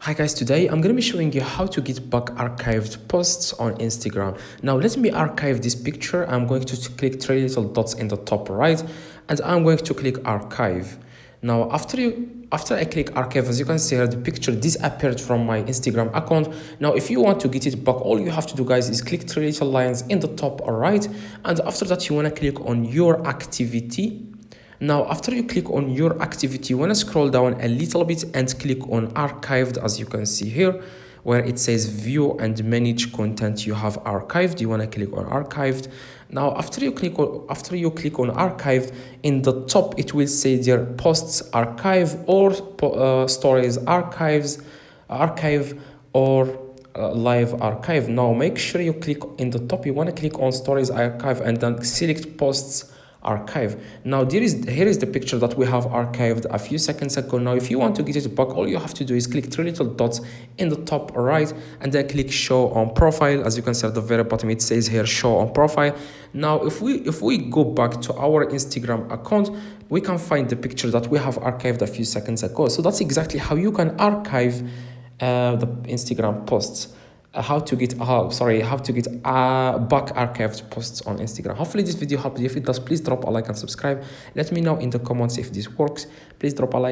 Hi guys, today I'm going to be showing you how to get back archived posts on Instagram. Now let me archive this picture. I'm going to click three little dots in the top right and I'm going to click archive. Now after I click archive, as you can see here, the picture disappeared from my Instagram account. Now if you want to get it back, all you have to do guys is click three little lines in the top right, and after that you want to click on your activity. Now, after you click on your activity, you want to scroll down a little bit and click on archived, as you can see here, where it says view and manage content you have archived. You want to click on archived. Now, after you click on archived, in the top it will say there posts archive or stories archive or live archive. Now make sure you click in the top. You want to click on stories archive and then select posts archive. Now here is the picture that we have archived a few seconds ago. Now if you want to get it back, all you have to do is click three little dots in the top right and then click show on profile. As you can see at the very bottom, it says here show on profile. Now if we go back to our Instagram account, we can find the picture that we have archived a few seconds ago. So that's exactly how you can archive the Instagram posts. How to get back archived posts on Instagram. Hopefully this video helped you. If it does, please drop a like and subscribe. Let me know in the comments if this works. Please drop a like.